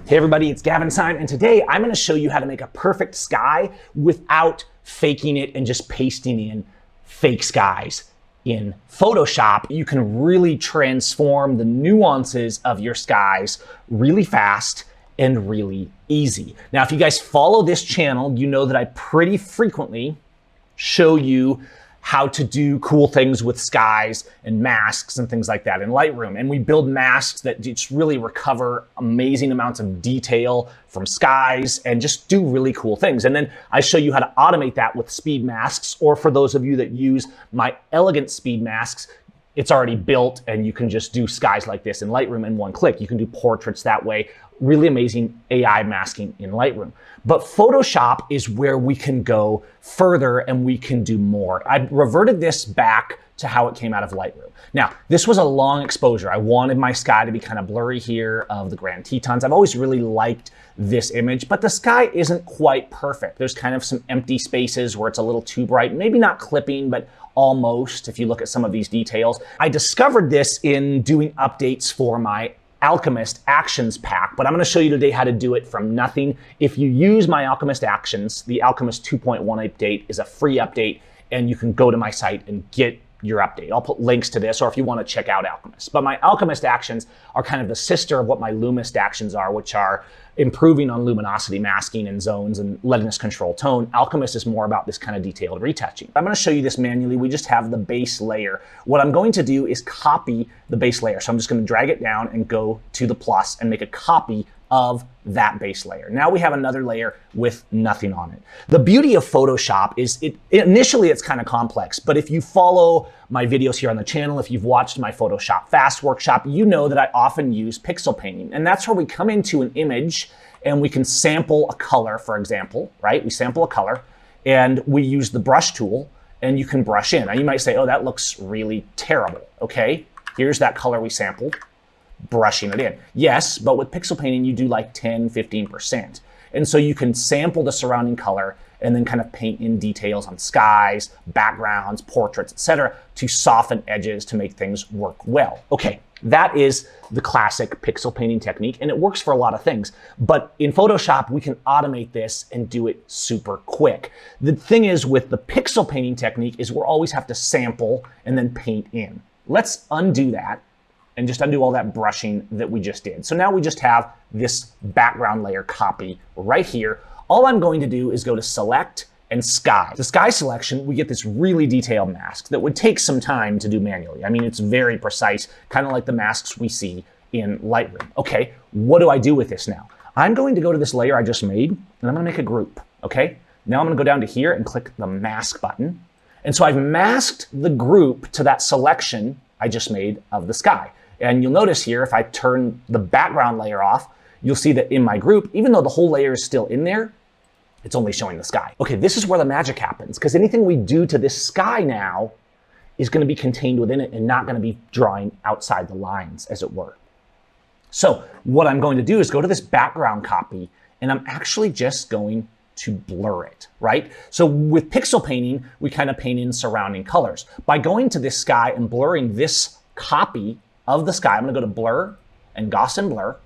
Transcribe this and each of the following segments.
Hey everybody, it's Gavin Seim, and today I'm going to show you how to make a perfect sky without faking it and just pasting in fake skies. In Photoshop, you can really transform the nuances of your skies really fast and really easy. Now, if you guys follow this channel, you know that I pretty frequently show you how to do cool things with skies and masks and things like that in Lightroom. And we build masks that just really recover amazing amounts of detail from skies and just do really cool things. And then I show you how to automate that with speed masks, or for those of you that use my elegant speed masks, it's already built and you can just do skies like this in Lightroom in one click. You can do portraits that way. Really amazing AI masking in Lightroom. But Photoshop is where we can go further and we can do more. I reverted this back to how it came out of Lightroom. Now, this was a long exposure. I wanted my sky to be kind of blurry here of the Grand Tetons. I've always really liked this image, but the sky isn't quite perfect. There's kind of some empty spaces where it's a little too bright, maybe not clipping, but almost, if you look at some of these details. I discovered this in doing updates for my Alchemist Actions pack, but I'm going to show you today how to do it from nothing. If you use my Alchemist Actions, the Alchemist 2.1 update is a free update, and you can go to my site and get your update. I'll put links to this, or if you want to check out Alchemist. But my Alchemist Actions are kind of the sister of what my Lumist Actions are, which are improving on luminosity masking and zones and letting us control tone. Alchemist is more about this kind of detailed retouching. I'm going to show you this manually. We just have the base layer. What I'm going to do is copy the base layer. So I'm just going to drag it down and go to the plus and make a copy of that base layer. Now we have another layer with nothing on it. The beauty of Photoshop is initially it's kind of complex, but if you follow my videos here on the channel, if you've watched my Photoshop Fast workshop, you know that I often use pixel painting. And that's where we come into an image and we can sample a color, for example, right? We sample a color and we use the brush tool and you can brush in. Now you might say, oh, that looks really terrible. Okay, here's that color we sampled. Brushing it in. Yes, but with pixel painting, you do like 10, 15%. And so you can sample the surrounding color and then kind of paint in details on skies, backgrounds, portraits, etc., to soften edges to make things work well. Okay, that is the classic pixel painting technique, and it works for a lot of things. But in Photoshop, we can automate this and do it super quick. The thing is with the pixel painting technique is we'll always have to sample and then paint in. Let's undo that and just undo all that brushing that we just did. So now we just have this background layer copy right here. All I'm going to do is go to Select and Sky. The Sky selection, we get this really detailed mask that would take some time to do manually. I mean, it's very precise, kind of like the masks we see in Lightroom. Okay, what do I do with this now? I'm going to go to this layer I just made, and I'm gonna make a group, okay? Now I'm gonna go down to here and click the Mask button. And so I've masked the group to that selection I just made of the sky. And you'll notice here, if I turn the background layer off, you'll see that in my group, even though the whole layer is still in there, it's only showing the sky. Okay, this is where the magic happens, because anything we do to this sky now is going to be contained within it and not going to be drawing outside the lines, as it were. So what I'm going to do is go to this background copy, and I'm actually just going to blur it, right? So with pixel painting, we kind of paint in surrounding colors. By going to this sky and blurring this copy of the sky, I'm going to go to Blur and Gaussian Blur.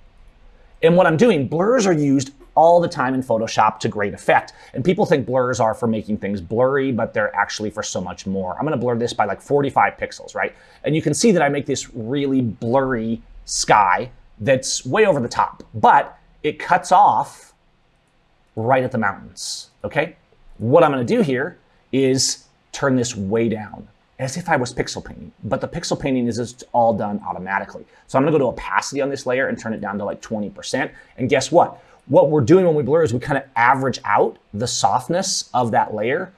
And what I'm doing, blurs are used all the time in Photoshop to great effect. And people think blurs are for making things blurry, but they're actually for so much more. I'm going to blur this by like 45 pixels, right? And you can see that I make this really blurry sky that's way over the top, but it cuts off right at the mountains, okay? What I'm going to do here is turn this way down, as if I was pixel painting, but the pixel painting is just all done automatically. So I'm gonna go to opacity on this layer and turn it down to like 20%. And guess what? What we're doing when we blur is we kind of average out the softness of that layer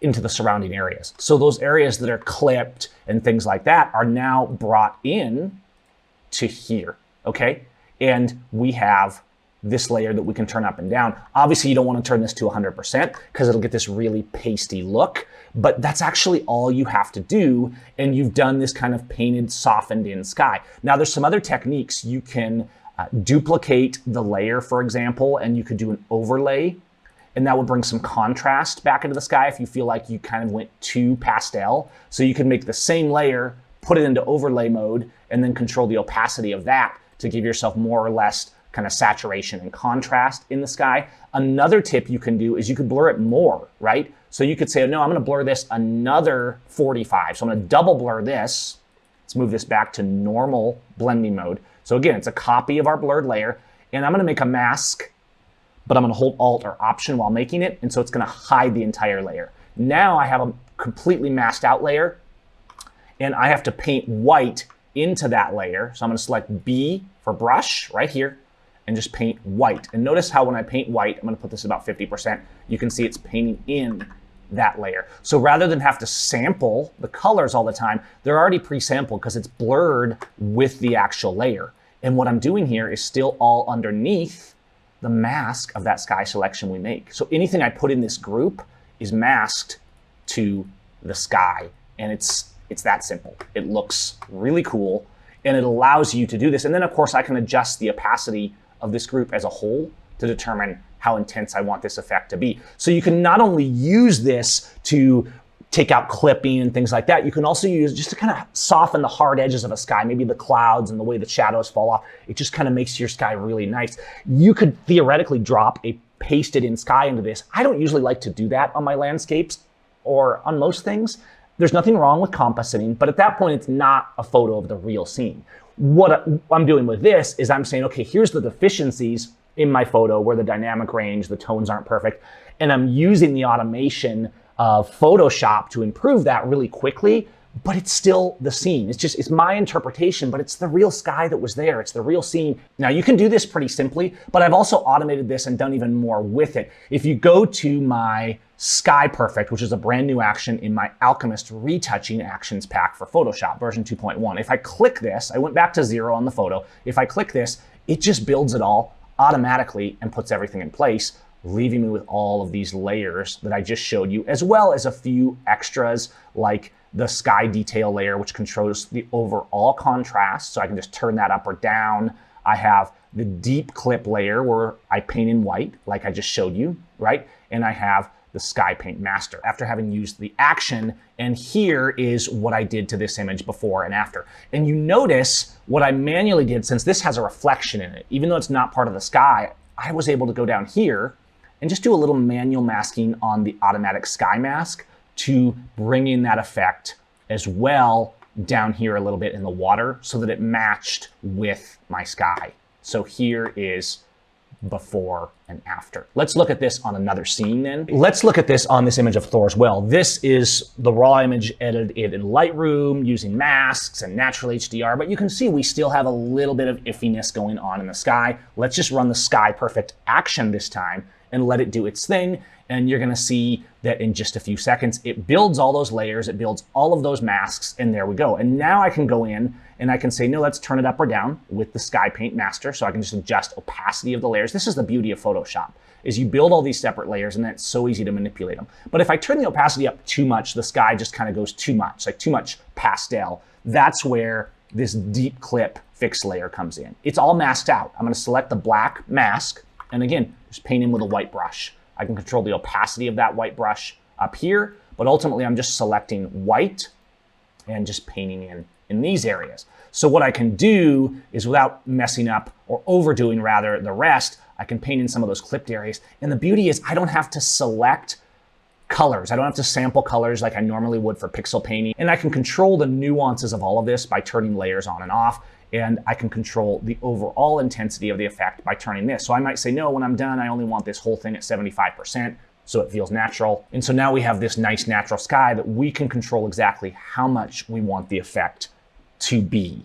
into the surrounding areas. So those areas that are clipped and things like that are now brought in to here, okay? And we have this layer that we can turn up and down. Obviously, you don't want to turn this to 100% because it'll get this really pasty look, but that's actually all you have to do, and you've done this kind of painted, softened in sky. Now, there's some other techniques. You can duplicate the layer, for example, and you could do an overlay, and that would bring some contrast back into the sky if you feel like you kind of went too pastel. So you can make the same layer, put it into overlay mode, and then control the opacity of that to give yourself more or less kind of saturation and contrast in the sky. Another tip you can do is you could blur it more, right? So you could say, no, I'm gonna blur this another 45. So I'm gonna double blur this. Let's move this back to normal blending mode. So again, it's a copy of our blurred layer, and I'm gonna make a mask, but I'm gonna hold Alt or Option while making it, and so it's gonna hide the entire layer. Now I have a completely masked out layer, and I have to paint white into that layer. So I'm gonna select B for brush right here, and just paint white. And notice how when I paint white, I'm gonna put this about 50%, you can see it's painting in that layer. So rather than have to sample the colors all the time, they're already pre-sampled because it's blurred with the actual layer. And what I'm doing here is still all underneath the mask of that sky selection we make. So anything I put in this group is masked to the sky, and it's that simple. It looks really cool, and it allows you to do this. And then of course I can adjust the opacity of this group as a whole to determine how intense I want this effect to be. So you can not only use this to take out clipping and things like that, you can also use just to kind of soften the hard edges of a sky, maybe the clouds and the way the shadows fall off. It just kind of makes your sky really nice. You could theoretically drop a pasted in sky into this. I don't usually like to do that on my landscapes or on most things. There's nothing wrong with compositing, but at that point, it's not a photo of the real scene. What I'm doing with this is I'm saying, okay, here's the deficiencies in my photo where the dynamic range, the tones aren't perfect, and I'm using the automation of Photoshop to improve that really quickly, but it's still the scene. It's my interpretation, but it's the real sky that was there. It's the real scene. Now you can do this pretty simply, but I've also automated this and done even more with it. If you go to my Sky Perfect, which is a brand new action in my Alchemist retouching actions pack for Photoshop version 2.1. If I click this, I went back to 0 on the photo. If I click this, it just builds it all automatically and puts everything in place, leaving me with all of these layers that I just showed you, as well as a few extras like the sky detail layer, which controls the overall contrast. So I can just turn that up or down. I have the deep clip layer where I paint in white, like I just showed you, right? And I have the sky paint master after having used the action. And here is what I did to this image before and after. And you notice what I manually did, since this has a reflection in it, even though it's not part of the sky, I was able to go down here and just do a little manual masking on the automatic sky mask to bring in that effect as well down here a little bit in the water so that it matched with my sky. So here is before and after. Let's look at this on another scene then. Let's look at this on this image of Thor's well. This is the raw image edited in Lightroom using masks and natural HDR, but you can see we still have a little bit of iffiness going on in the sky. Let's just run the Sky Perfect action this time and let it do its thing. And you're gonna see that in just a few seconds, it builds all those layers, it builds all of those masks, and there we go. And now I can go in and I can say, no, let's turn it up or down with the Sky Paint Master. So I can just adjust opacity of the layers. This is the beauty of Photoshop, is you build all these separate layers and then it's so easy to manipulate them. But if I turn the opacity up too much, the sky just kind of goes too much, like too much pastel. That's where this deep clip fixed layer comes in. It's all masked out. I'm gonna select the black mask, and again, just paint in with a white brush. I can control the opacity of that white brush up here, but ultimately I'm just selecting white and just painting in these areas. So what I can do is, without messing up or overdoing rather the rest, I can paint in some of those clipped areas. And the beauty is I don't have to select colors. I don't have to sample colors like I normally would for pixel painting. And I can control the nuances of all of this by turning layers on and off. And I can control the overall intensity of the effect by turning this. So I might say, no, when I'm done, I only want this whole thing at 75%, so it feels natural. And so now we have this nice natural sky that we can control exactly how much we want the effect to be.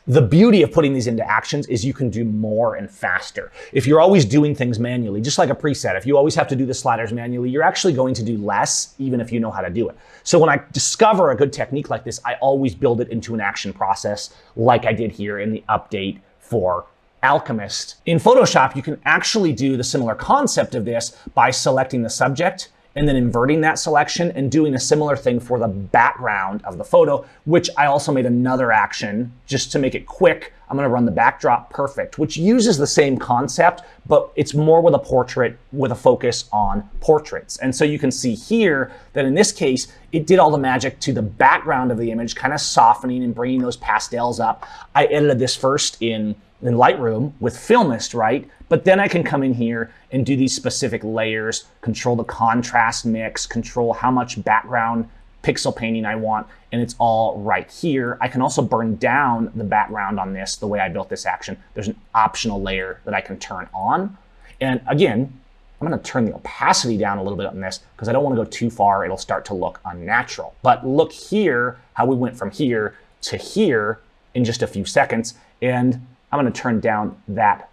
The beauty of putting these into actions is you can do more and faster. If you're always doing things manually, just like a preset, if you always have to do the sliders manually, you're actually going to do less, even if you know how to do it. So when I discover a good technique like this, I always build it into an action process, like I did here in the update for Alchemist. In Photoshop, you can actually do the similar concept of this by selecting the subject and then inverting that selection and doing a similar thing for the background of the photo, which I also made another action just to make it quick. I'm gonna run the backdrop perfect, which uses the same concept, but it's more with a portrait with a focus on portraits. And so you can see here that in this case, it did all the magic to the background of the image, kind of softening and bringing those pastels up. I edited this first in in Lightroom with Filmist, right? But then I can come in here and do these specific layers, control the contrast mix, control how much background pixel painting I want, and it's all right here. I can also burn down the background on this the way I built this action. There's an optional layer that I can turn on. And again, I'm gonna turn the opacity down a little bit on this because I don't wanna go too far. It'll start to look unnatural. But look here, how we went from here to here in just a few seconds. And I'm gonna turn down that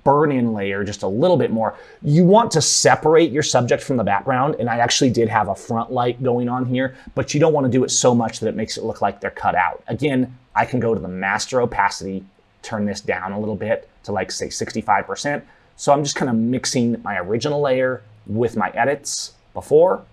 burn-in layer just a little bit more. You want to separate your subject from the background, and I actually did have a front light going on here, but you don't want to do it so much that it makes it look like they're cut out. Again, I can go to the master opacity, turn this down a little bit to like say 65%. So I'm just kind of mixing my original layer with my edits before,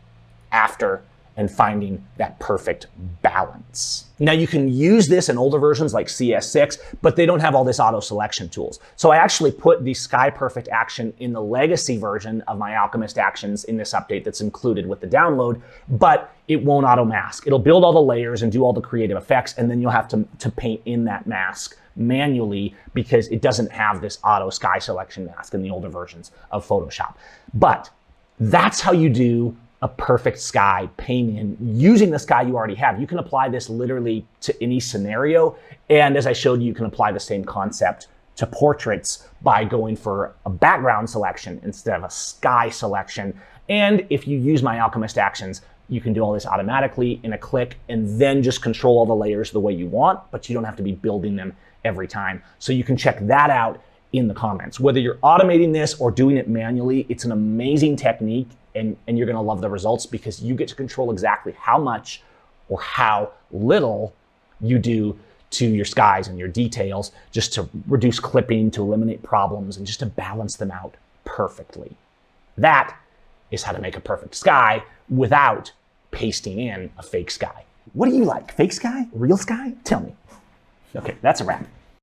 after, and finding that perfect balance. Now you can use this in older versions like CS6, but they don't have all this auto selection tools. So I actually put the Sky Perfect action in the legacy version of my Alchemist actions in this update that's included with the download, but it won't auto mask. It'll build all the layers and do all the creative effects, and then you'll have to paint in that mask manually because it doesn't have this auto sky selection mask in the older versions of Photoshop. But that's how you do a perfect sky paint in using the sky you already have. You can apply this literally to any scenario. And as I showed you, you can apply the same concept to portraits by going for a background selection instead of a sky selection. And if you use my Alchemist actions, you can do all this automatically in a click and then just control all the layers the way you want, but you don't have to be building them every time. So you can check that out in the comments. Whether you're automating this or doing it manually, it's an amazing technique. And you're gonna love the results because you get to control exactly how much or how little you do to your skies and your details just to reduce clipping, to eliminate problems, and just to balance them out perfectly. That is how to make a perfect sky without pasting in a fake sky. What do you like? Fake sky? Real sky? Tell me. Okay, that's a wrap.